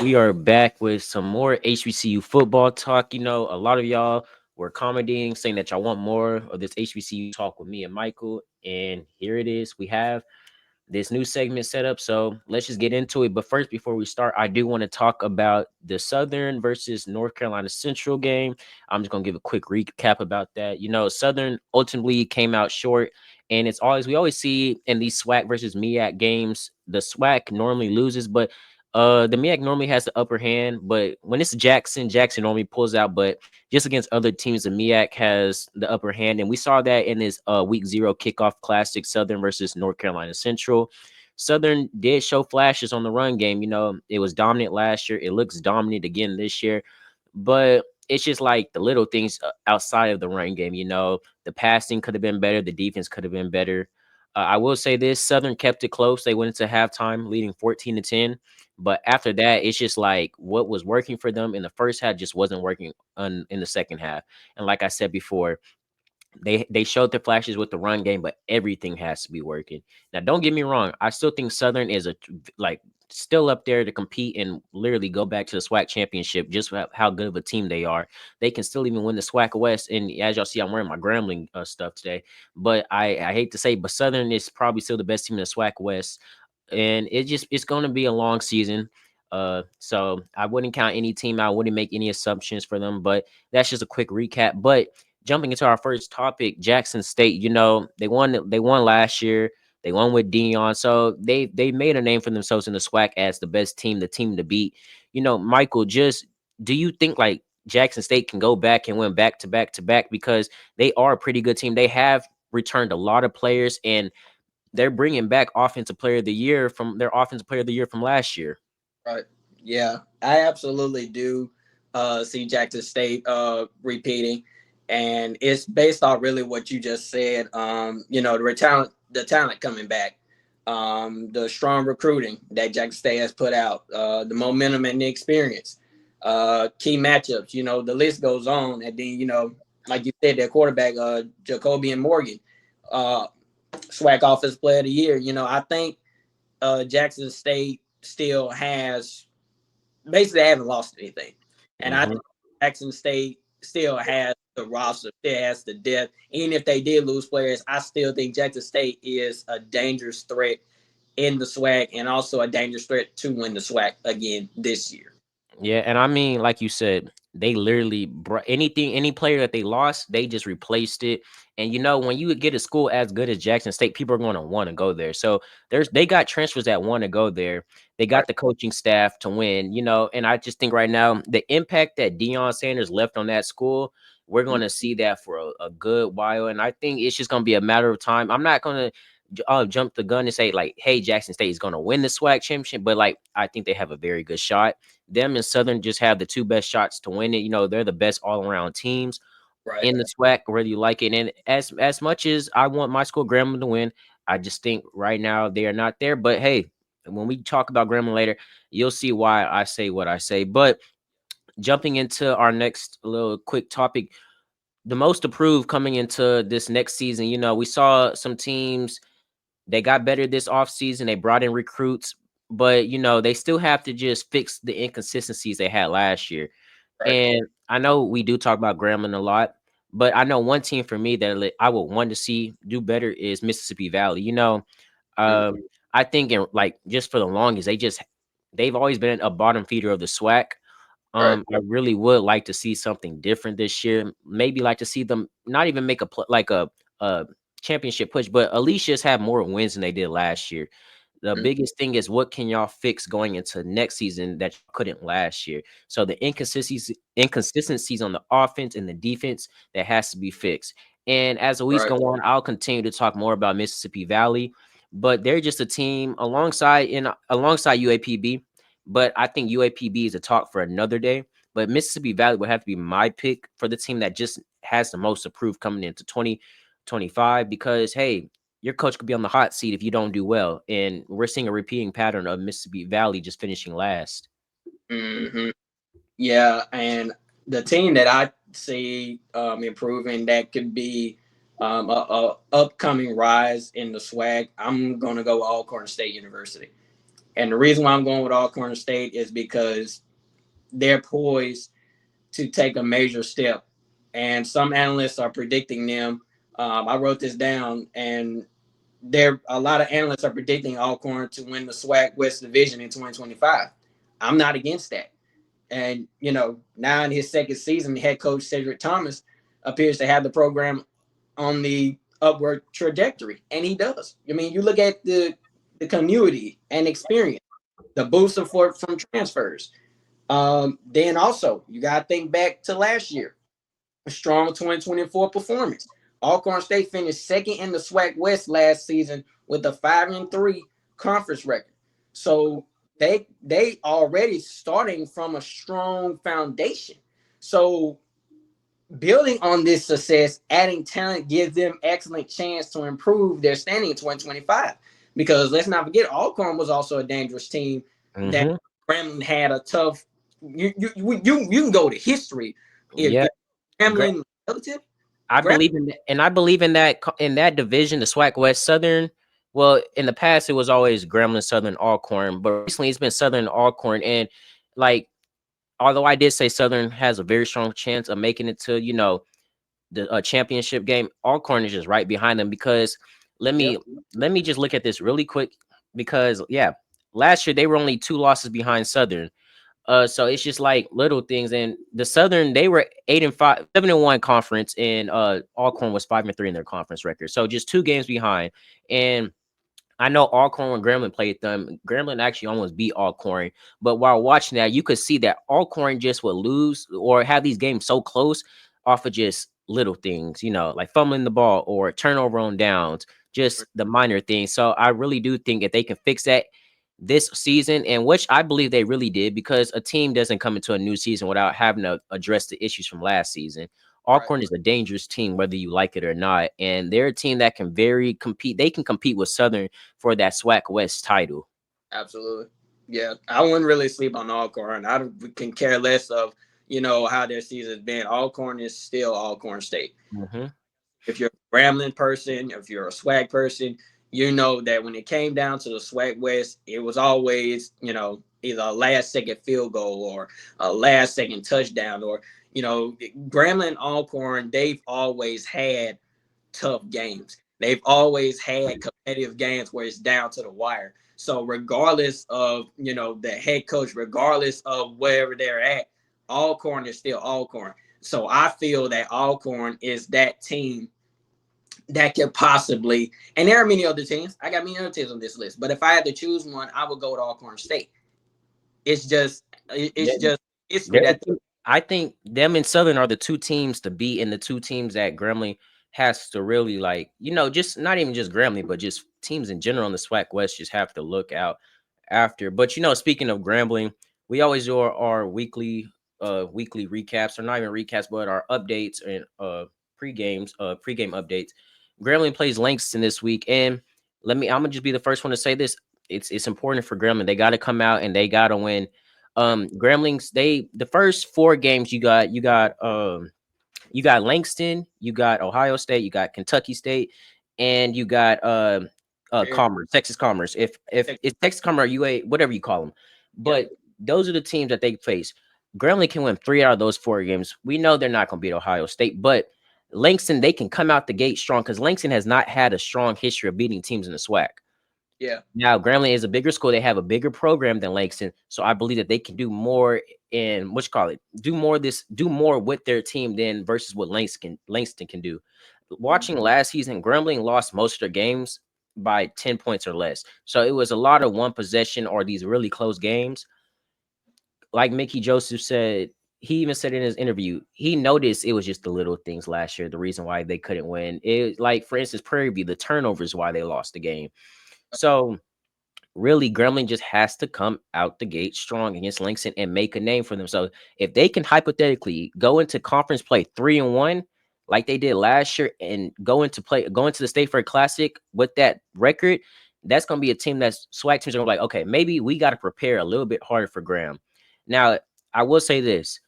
We are back with some more HBCU football talk. A lot of y'all were commenting saying that y'all want more of this HBCU talk with me and Michael. And here it is. We have this new segment set up. So let's just get into it. But first, before we start, I do want to talk about the Southern versus North Carolina Central game. I'm just gonna give a quick recap about that. Southern ultimately came out short, and we always see in these SWAC versus MEAC games, the SWAC normally loses, but the MEAC normally has the upper hand. But when it's Jackson normally pulls out. But just against other teams, the MEAC has the upper hand, and we saw that in this week 0 kickoff classic, Southern versus North Carolina Central. Southern did show flashes on the run game. It was dominant last year. It looks dominant again this year, but it's just like the little things outside of the run game. The passing could have been better. The defense could have been better. I will say this: Southern kept it close. They went into halftime leading 14-10. But after that, it's just like what was working for them in the first half just wasn't working in the second half. And like I said before, they showed the flashes with the run game, but everything has to be working. Now, don't get me wrong. I still think Southern is like still up there to compete and literally go back to the SWAC championship. Just how good of a team they are. They can still even win the SWAC West. And as y'all see, I'm wearing my Grambling stuff today. But I hate to say, but Southern is probably still the best team in the SWAC West, and it's going to be a long season. So I wouldn't count any team out. I wouldn't make any assumptions for them. But that's just a quick recap. But jumping into our first topic, Jackson State. They won. They won last year. They won with Dion, so they made a name for themselves in the SWAC as the best team, the team to beat. Michael, just do you think like Jackson State can go back and win back to back to back, because they are a pretty good team. They have returned a lot of players, and they're bringing back offensive player of the year from their offensive player of the year from last year. Right. Yeah, I absolutely do see Jackson State repeating, and it's based on really what you just said. The talent coming back, the strong recruiting that Jackson State has put out, the momentum and the experience, key matchups. The list goes on, and then like you said, their quarterback, Jacobian Morgan, SWAC Offensive Player of the Year. I think Jackson State still has basically haven't lost anything. And I think Jackson State still has the roster, still has the depth. Even if they did lose players, I still think Jackson State is a dangerous threat in the SWAC and also a dangerous threat to win the SWAC again this year. Yeah, and I mean, like you said, they literally brought any player that they lost, they just replaced it. And when you get a school as good as Jackson State, people are going to want to go there. So they got transfers that want to go there. They got Right. the coaching staff to win. And I just think right now the impact that Deion Sanders left on that school, we're going to see that for a good while. And I think it's just going to be a matter of time. I'm not going to jump the gun and say like, hey, Jackson State is going to win the SWAC championship, but like I think they have a very good shot. Them and Southern just have the two best shots to win it. They're the best all around teams Right. in the SWAC, whether you like it. And as much as I want my school Grambling to win, I just think right now they are not there. But hey, when we talk about Grambling later, you'll see why I say what I say. But jumping into our next little quick topic, the most approved coming into this next season, we saw some teams, they got better this offseason. They brought in recruits, but they still have to just fix the inconsistencies they had last year. Right. And I know we do talk about Grambling a lot, but I know one team for me that I would want to see do better is Mississippi Valley. Um, Mhm. I think like just for the longest, they've always been a bottom feeder of the SWAC. Right. I really would like to see something different this year. Maybe like to see them not even make a championship push, but at least just have more wins than they did last year. The Mhm. biggest thing is what can y'all fix going into next season that you couldn't last year. So the inconsistencies on the offense and the defense, that has to be fixed. And as the weeks Right. go on, I'll continue to talk more about Mississippi Valley, but they're just a team alongside UAPB. But I think UAPB is a talk for another day. But Mississippi Valley would have to be my pick for the team that just has the most approved coming into 2025, because hey, your coach could be on the hot seat if you don't do well. And we're seeing a repeating pattern of Mississippi Valley just finishing last. Hmm. Yeah, and the team that I see improving that could be a upcoming rise in the SWAC, I'm gonna go Alcorn State University. And the reason why I'm going with Alcorn State is because they're poised to take a major step, and some analysts are predicting them. I wrote this down, and there a lot of analysts are predicting Alcorn to win the SWAC West Division in 2025. I'm not against that. And now in his second season, the head coach Cedric Thomas appears to have the program on the upward trajectory, and he does. I mean, you look at the community and experience, the boost support from transfers. Then also, you got to think back to last year, a strong 2024 performance. Alcorn State finished second in the SWAC West last season with a 5-3 conference record. So they already starting from a strong foundation. So building on this success, adding talent gives them excellent chance to improve their standing in 2025. Because let's not forget, Alcorn was also a dangerous team that Mm-hmm. Grambling had a tough. You can go to history if Yeah. Grambling relative. I Grambling, believe in that, and I believe in that division, the SWAC West Southern. Well, in the past, it was always Gremlin, Southern, Alcorn, but recently it's been Southern Alcorn. And like, although I did say Southern has a very strong chance of making it to the championship game, Alcorn is just right behind them. Because let yep, me let me just look at this really quick. Because yeah, last year they were only 2 losses behind Southern. So it's just like little things. And the Southern, they were 8-5, 7-1 conference, and Alcorn was 5-3 in their conference record. So just 2 games behind. And I know Alcorn when Grambling played them, Grambling actually almost beat Alcorn. But while watching that, you could see that Alcorn just would lose or have these games so close off of just little things, like fumbling the ball or turnover on downs, just the minor things. So I really do think if they can fix that this season, and which I believe they really did, because a team doesn't come into a new season without having to address the issues from last season. right, Alcorn is a dangerous team, whether you like it or not, and they're a team that can very compete. They can compete with Southern for that SWAC West title. absolutely. Yeah, I wouldn't really sleep on Alcorn. I can care less of how their season's been. Alcorn is still Alcorn State. Hmm. If you're a Grambling person, if you're a SWAC person, you know that when it came down to the SWAC West, it was always, either a last second field goal or a last second touchdown, or, Grambling and Alcorn, they've always had tough games. They've always had competitive games where it's down to the wire. So regardless of, the head coach, regardless of wherever they're at, Alcorn is still Alcorn. So I feel that Alcorn is that team that could possibly, and there are many other teams. I got many other teams on this list, but if I had to choose one, I would go with Alcorn State. It's just, it's just history that. I think them and Southern are the 2 teams to beat, and the 2 teams that Gremlin has to really just not even just Gremlin, but just teams in general in the SWAC West just have to look out after. But speaking of Grambling, we always do our weekly recaps, or not even recaps, but our updates and pregame updates. Grambling plays Langston this week, and I'm gonna just be the first one to say this. It's important for Grambling. They got to come out and they got to win. Gramblings, the first 4 games you got Langston, you got Ohio State, you got Kentucky State, and you got Commerce, Texas Commerce. If it's Texas Commerce or UA, whatever you call them, Yep. but those are the teams that they face. Grambling can win 3 out of those 4 games. We know they're not going to beat Ohio State, but Langston, they can come out the gate strong, because Langston has not had a strong history of beating teams in the SWAC. Yeah. Now, Grambling is a bigger school. They have a bigger program than Langston. So I believe that they can do more in do more with their team than versus what Langston can do. Watching last season, Grambling lost most of their games by 10 points or less. So it was a lot of one possession or these really close games. Like Mickey Joseph said, he even said in his interview, he noticed it was just the little things last year, the reason why they couldn't win. It, like, for instance, Prairie View, the turnovers why they lost the game. So really, Gremlin just has to come out the gate strong against Langston and make a name for themselves. If they can hypothetically go into conference play 3-1 like they did last year, and go into the State Fair Classic with that record, that's gonna be a team that's SWAC teams are gonna be like, okay, maybe we got to prepare a little bit harder for Graham. Now, I will say this: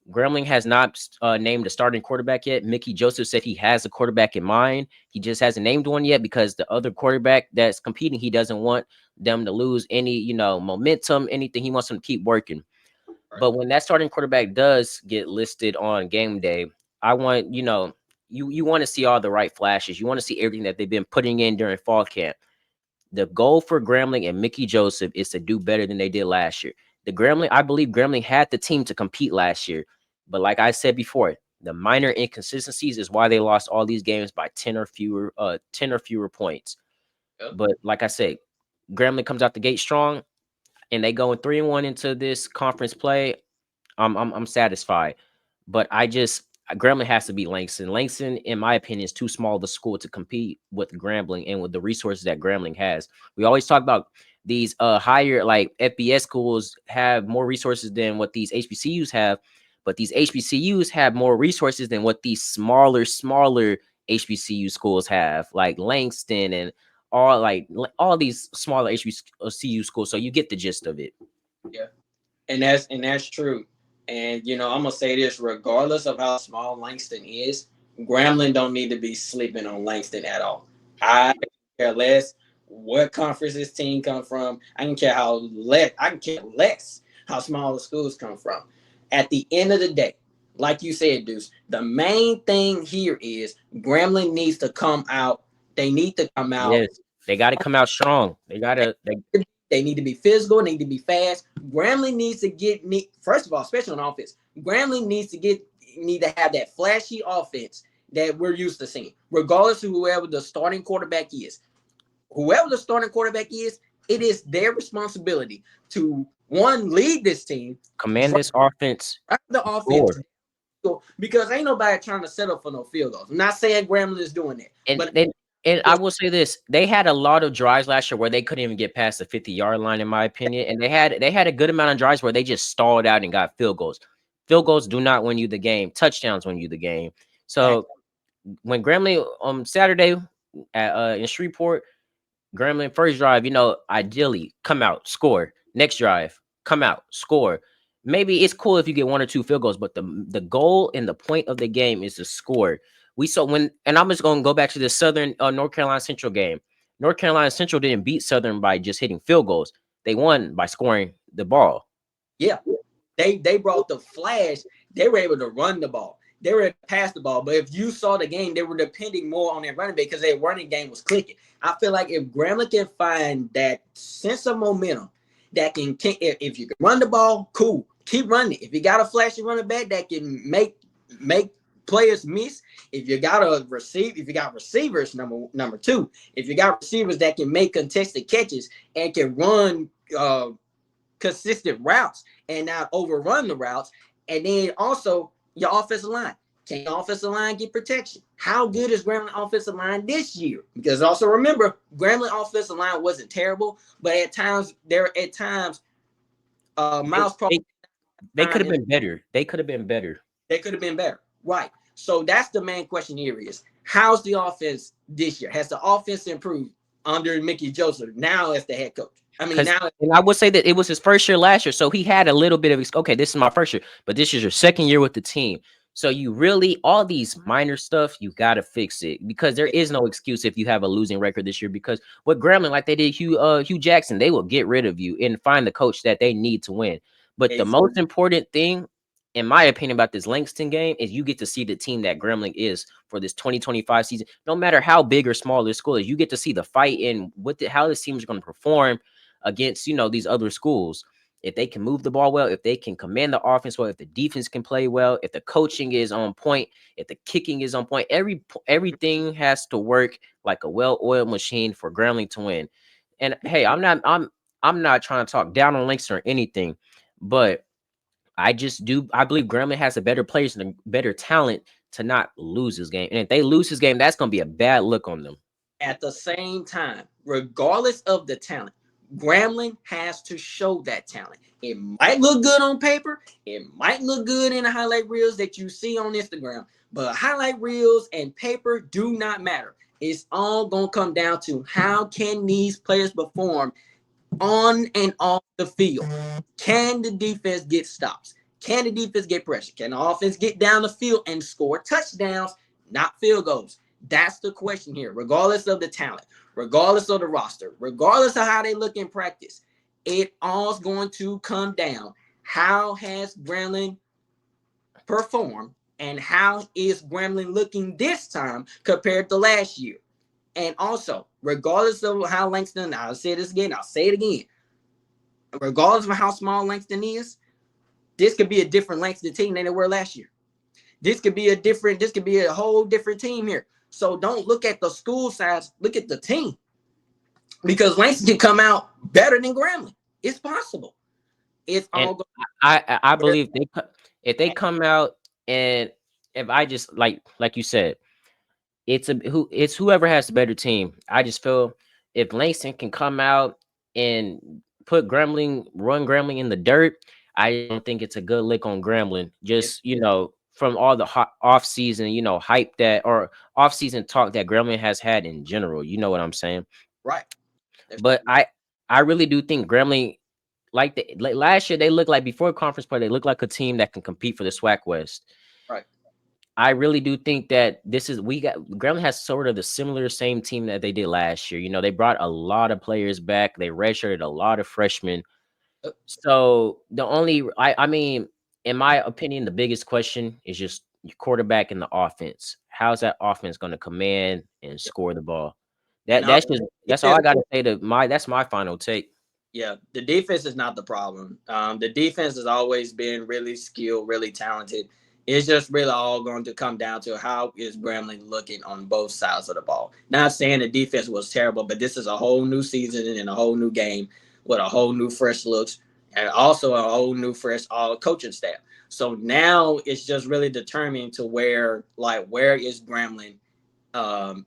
Grambling has not named a starting quarterback yet. Mickey Joseph said he has a quarterback in mind. He just hasn't named one yet because the other quarterback that's competing, he doesn't want them to lose any, momentum, anything. He wants them to keep working. Right. But when that starting quarterback does get listed on game day, I want, you want to see all the right flashes. You want to see everything that they've been putting in during fall camp. The goal for Grambling and Mickey Joseph is to do better than they did last year. I believe Grambling had the team to compete last year. But like I said before, the minor inconsistencies is why they lost all these games by 10 or fewer points. Yep. But like I said, Grambling comes out the gate strong and they going 3-1 into this conference play. I'm satisfied. But Grambling has to beat Langston. Langston, in my opinion, is too small of a school to compete with Grambling and with the resources that Grambling has. We always talk about these higher like FBS schools have more resources than what these HBCUs have, but these HBCUs have more resources than what these smaller HBCU schools have, like Langston and all these smaller HBCU schools. So you get the gist of it. Yeah. And that's true. And I'm gonna say this: regardless of how small Langston is, Grambling don't need to be sleeping on Langston at all. I care less what conference this team come from. I can care less how small the schools come from. At the end of the day, like you said, Deuce, the main thing here is Grambling needs to come out. They need to come out. Yes, they got to come out strong. They got to. They need to be physical. They need to be fast. Grambling needs to first of all, especially on offense. Grambling need to have that flashy offense that we're used to seeing, regardless of whoever the starting quarterback is. Whoever the starting quarterback is, it is their responsibility to lead this team, Command this offense. drive the offense, Score. because ain't nobody trying to settle for no field goals. I'm not saying Grambling is doing that, And but then, and I will say this: they had a lot of drives last year where they couldn't even get past the 50-yard line, in my opinion. And they had a good amount of drives where they just stalled out and got field goals. Field goals do not win you the game. Touchdowns win you the game. So when Grambling on Saturday in Shreveport, Grambling first drive, ideally come out, score. Next drive, come out, score. Maybe it's cool if you get one or two field goals, but the goal and the point of the game is to score. We saw and I'm just gonna go back to the Southern North Carolina Central game. North Carolina Central didn't beat Southern by just hitting field goals. They won by scoring the ball. yeah, they brought the flash. They were able to run the ball. They were able to pass the ball. But if you saw the game, they were depending more on their running back because their running game was clicking. I feel like if Grambling can find that sense of momentum, if you can run the ball, cool, keep running. If you got a flashy running back that can make players miss, if you got receivers, number two, if you got receivers that can make contested catches and can run consistent routes and not overrun the routes, and then also your offensive line. Can your offensive line get protection? How good is Grambling offensive line this year? Because also remember, Grambling offensive line wasn't terrible, but at times Miles Crawford. They could have been better. They could have been better. They could have been better. Right. So that's the main question here is, how's the offense this year? Has the offense improved under Mickey Joseph now as the head coach? And I would say that it was his first year last year, so he had a little bit of okay. This is my first year, but this is your second year with the team. So you really all these minor stuff you got to fix it because there is no excuse if you have a losing record this year. Because with Grambling, like they did Hugh Jackson, they will get rid of you and find the coach that they need to win. But the most important thing, in my opinion, about this Langston game is you get to see the team that Grambling is for this 2025 season. No matter how big or small their school is, you get to see the fight and how this team is going to perform against these other schools. If they can move the ball well, if they can command the offense well, if the defense can play well, if the coaching is on point, if the kicking is on point, everything has to work like a well-oiled machine for Grambling to win. And hey, I'm not trying to talk down on Langston or anything, but I believe Grambling has a better players and a better talent to not lose this game. And if they lose this game, that's going to be a bad look on them. At the same time, regardless of the talent, Grambling has to show that talent. It might look good on paper. It might look good in the highlight reels that you see on Instagram. But highlight reels and paper do not matter. It's all going to come down to how can these players perform on and off the field. Can the defense get stops? Can the defense get pressure? Can the offense get down the field and score touchdowns, not field goals? That's the question here, regardless of the talent, regardless of the roster, regardless of how they look in practice. It all's going to come down. How has Grambling performed, and how is Grambling looking this time compared to last year? And also, regardless of how Langston, I'll say this again, I'll say it again, regardless of how small Langston is, this could be a different Langston team than they were last year. This could be a whole different team here. So don't look at the school size, look at the team. Because Langston can come out better than Grambling. It's possible. It's And all going I to believe if they come out, and if I just like you said, it's whoever has the better team. I just feel if Langston can come out and run Grambling in the dirt, I just don't think it's a good lick on Grambling. it's Just from all the off season, hype that or off season talk that Grambling has had in general. You know what I'm saying? right. That's But I really do think Grambling, like last year, they looked like before conference play, they looked like a team that can compete for the SWAC West. right. I really do think that Grambling has sort of the similar same team that they did last year. They brought a lot of players back. They redshirted a lot of freshmen. Uh, So I mean, in my opinion, the biggest question is just your quarterback and the offense. How's that offense going to command and score the ball? And all That's all I got to say that's my final take. yeah, the defense is not the problem. The defense has always been really skilled, really talented. It's just really all going to come down to how is Grambling looking on both sides of the ball. Not saying the defense was terrible, but this is a whole new season and a whole new game with a whole new fresh looks and also a whole new fresh coaching staff. So now it's just really determined to where is Grambling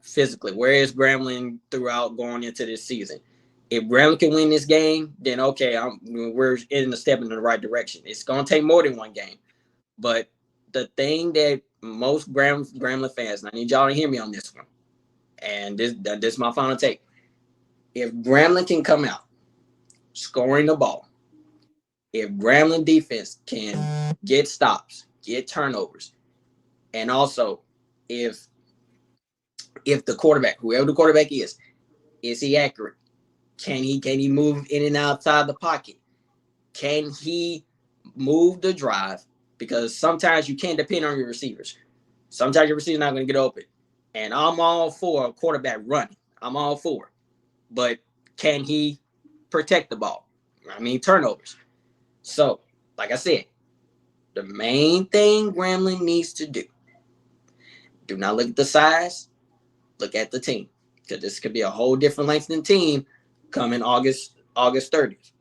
physically, where is Grambling throughout going into this season. If Grambling can win this game, then okay, we're in a step in the right direction. It's going to take more than one game. But the thing that most Grambling fans, and I need y'all to hear me on this one, and this is my final take. If Grambling can come out scoring the ball, if Grambling defense can get stops, get turnovers, and also if the quarterback, whoever the quarterback is he accurate? Can he move in and outside the pocket? Can he move the drive? Because sometimes you can't depend on your receivers. Sometimes your receiver's not going to get open. And I'm all for a quarterback running. I'm all for it. But can he protect the ball? I mean, turnovers. So, like I said, the main thing Grambling needs to do not look at the size, look at the team. Because this could be a whole different Langston team coming August 30th.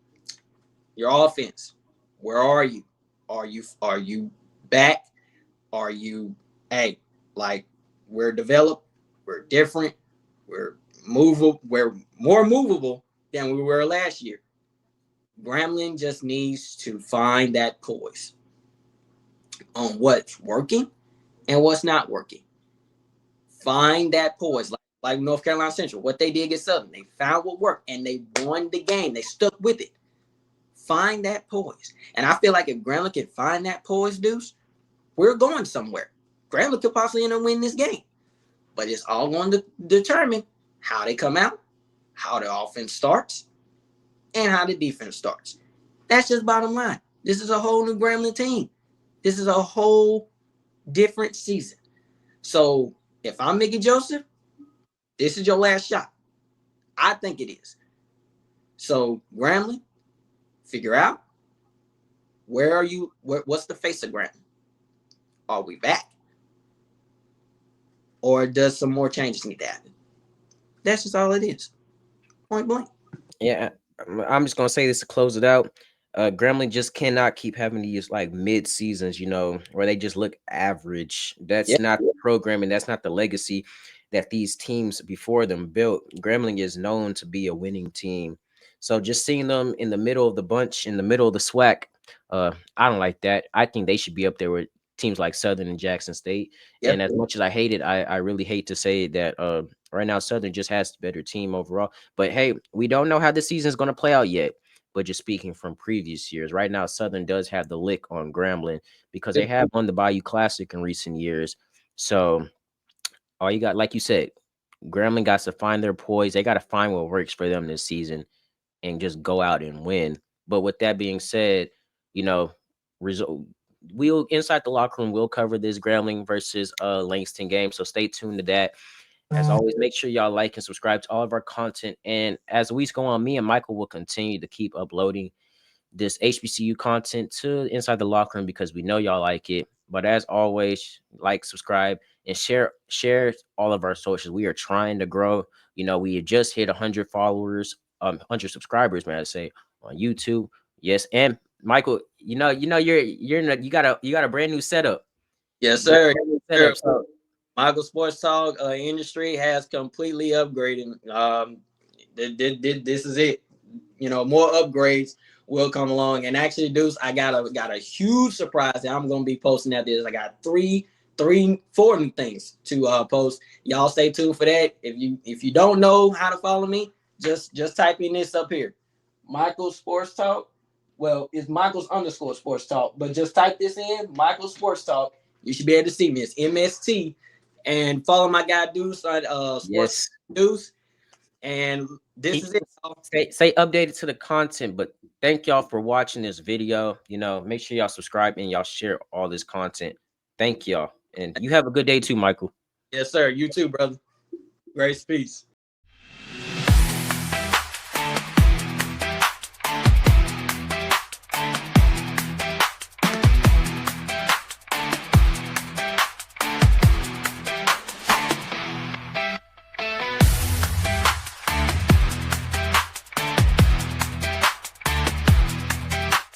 Your offense, where are you? Are you back? Are you like we're developed, we're different, we're movable, we're more movable than we were last year. Grambling just needs to find that poise on what's working and what's not working. Find that poise, like North Carolina Central, what they did against Southern. They found what worked and they won the game. They stuck with it. Find that poise. And I feel like if Grambling can find that poise, Deuce, we're going somewhere. Grambling could possibly end up winning this game. But it's all going to determine how they come out, how the offense starts, and how the defense starts. That's just bottom line. This is a whole new Grambling team. This is a whole different season. So if I'm Mickey Joseph, this is your last shot. I think it is. So Grambling, figure out where are you? What's the face of Grambling? Are we back? Or does some more changes need to happen? That's just all it is. Point blank. Yeah, I'm just gonna say this to close it out. Grambling just cannot keep having these like mid seasons, where they just look average. Yeah. That's not the programming. That's not the legacy that these teams before them built. Grambling is known to be a winning team. So just seeing them in the middle of the bunch, in the middle of the SWAC, I don't like that. I think they should be up there with teams like Southern and Jackson State. And Yep. as much as I hate it, I really hate to say that right now Southern just has the better team overall. But hey, we don't know how the season is going to play out yet. but just speaking from previous years. Right now, Southern does have the lick on Grambling because they have won the Bayou Classic in recent years. So all you got, like you said, Grambling got to find their poise. They got to find what works for them this season and just go out and win. But with that being said, you know, result we'll inside the locker room, we'll cover this Grambling versus Langston game. So stay tuned to that. As always, make sure y'all like and subscribe to all of our content. And as the weeks go on, me and Michael will continue to keep uploading this HBCU content to inside the locker room because we know y'all like it. But as always, like, subscribe, and share all of our socials. We are trying to grow. You know, we had just hit 100 followers, 100 subscribers, man. I say on YouTube. Yes, and Michael, you got a brand new setup. Yes, You got a sir. brand new Sir. setup. So Michael Sports Talk industry has completely upgraded. This is it. You know, more upgrades will come along. And actually, Deuce, I got a huge surprise that I'm gonna be posting at this. I got four new things to post. Y'all stay tuned for that. If you don't know how to follow me, just type in this up here. Michael Sports Talk. Well, it's Michael's underscore Sports Talk, but just type this in, Michael Sports Talk. You should be able to see me. It's MST. And follow my guy Deuce on Sports yes, Deuce. And this is it. stay updated to the content. But thank y'all for watching this video. You know, make sure y'all subscribe and y'all share all this content. Thank y'all, and you have a good day too, Michael. Yes, sir. You too, brother. Grace, peace.